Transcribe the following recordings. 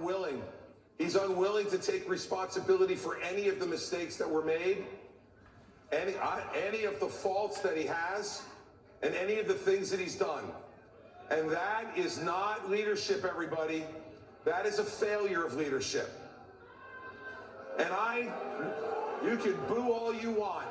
unwilling. He's unwilling to take responsibility for any of the mistakes that were made, any of the faults that he has, and any of the things that he's done. And that is not leadership, everybody. That is a failure of leadership. And you can boo all you want.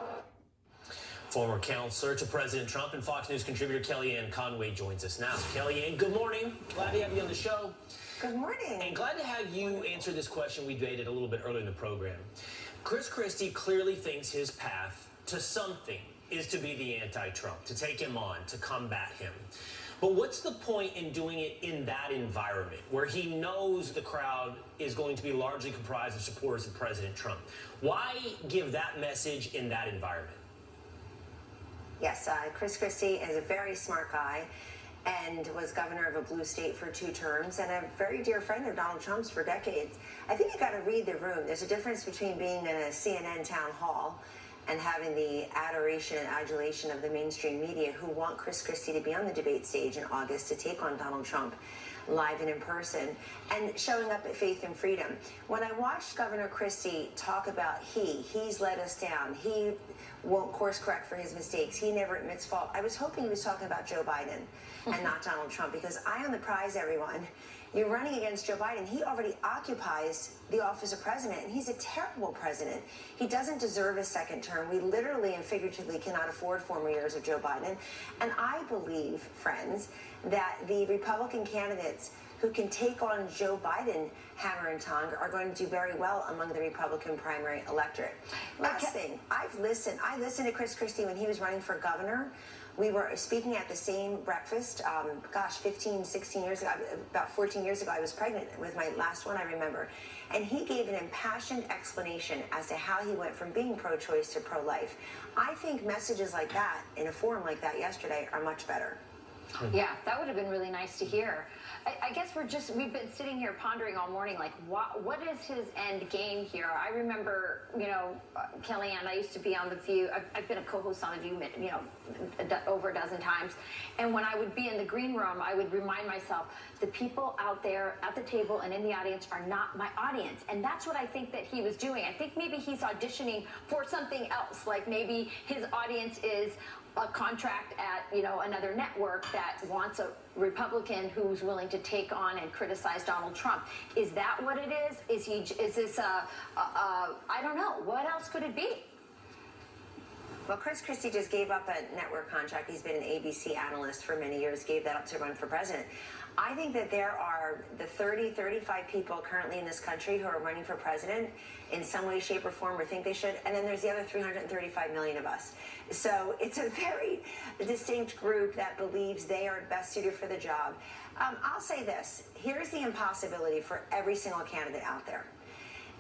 Former counselor to President Trump and Fox News contributor Kellyanne Conway joins us now. Kellyanne, good morning. Glad to have you on the show. Good morning. And glad to have you answer this question we debated a little bit earlier in the program. Chris Christie clearly thinks his path to something is to be the anti-Trump, to take him on, to combat him. But what's the point in doing it in that environment where he knows the crowd is going to be largely comprised of supporters of President Trump? Why give that message in that environment? Yes, Chris Christie is a very smart guy and was governor of a blue state for 2 terms and a very dear friend of Donald Trump's for decades. I think you got to read the room. There's a difference between being in a CNN town hall and having the adoration and adulation of the mainstream media who want Chris Christie to be on the debate stage in August to take on Donald Trump live and in person, and showing up at Faith and Freedom. When I watched Governor Christie talk about he's let us down, he won't course correct for his mistakes, he never admits fault, I was hoping he was talking about Joe Biden and not Donald Trump, because eye on the prize, everyone. You're running against Joe Biden. He already occupies the office of president, and he's a terrible president. He doesn't deserve a second term. We literally and figuratively cannot afford 4 more years of Joe Biden. And I believe, friends, that the Republican candidates who can take on Joe Biden hammer and tongue are going to do very well among the Republican primary electorate. Last thing, I listened to Chris Christie when he was running for governor. We were speaking at the same breakfast, 15, 16 years ago, about 14 years ago, I was pregnant with my last one, I remember. And he gave an impassioned explanation as to how he went from being pro-choice to pro-life. I think messages like that, in a forum like that yesterday, are much better. Yeah, that would have been really nice to hear. I guess we've been sitting here pondering all morning, like, what is his end game here? I remember, Kellyanne, I used to be on The View. I've been a co-host on The View, over a dozen times. And when I would be in the green room, I would remind myself, the people out there at the table and in the audience are not my audience. And that's what I think that he was doing. I think maybe he's auditioning for something else, like maybe his audience is a contract at, another network that wants a Republican who's willing to take on and criticize Donald Trump. Is that what it is? Is this I don't know. What else could it be? Well, Chris Christie just gave up a network contract. He's been an ABC analyst for many years, gave that up to run for president. I think that there are the 30, 35 people currently in this country who are running for president in some way, shape, or form, or think they should, and then there's the other 335 million of us. So it's a very distinct group that believes they are best suited for the job. I'll say this. Here's the impossibility for every single candidate out there.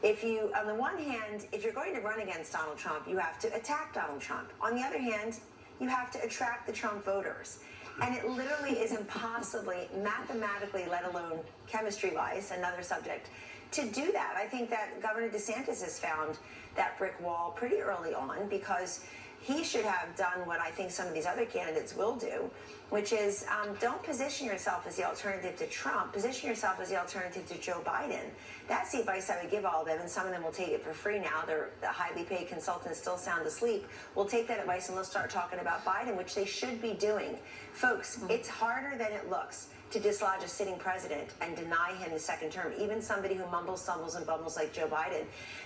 On the one hand, if you're going to run against Donald Trump, you have to attack Donald Trump. On the other hand, you have to attract the Trump voters. And it literally is impossibly, mathematically, let alone chemistry-wise, another subject, to do that. I think that Governor DeSantis has found that brick wall pretty early on, because he should have done what I think some of these other candidates will do, which is don't position yourself as the alternative to Trump. Position yourself as the alternative to Joe Biden. That's the advice I would give all of them, and some of them will take it for free now. The highly paid consultants still sound asleep. We'll take that advice and they'll start talking about Biden, which they should be doing. Folks, it's harder than it looks to dislodge a sitting president and deny him the second term, even somebody who mumbles, stumbles, and bumbles like Joe Biden.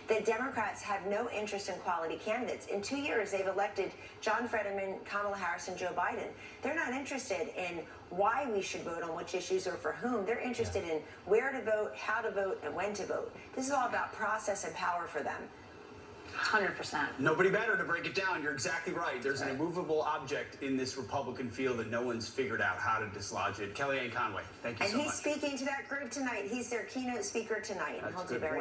The Democrats have no interest in quality candidates. In 2 years, they've elected John Fetterman, Kamala Harris, and Joe Biden. They're not interested in why we should vote on which issues or for whom. They're interested in where to vote, how to vote, and when to vote. This is all about process and power for them. 100%. Nobody better to break it down. You're exactly right. There's an immovable object in this Republican field that no one's figured out how to dislodge it. Kellyanne Conway, thank you so much. And he's speaking to that group tonight. He's their keynote speaker tonight. He'll do very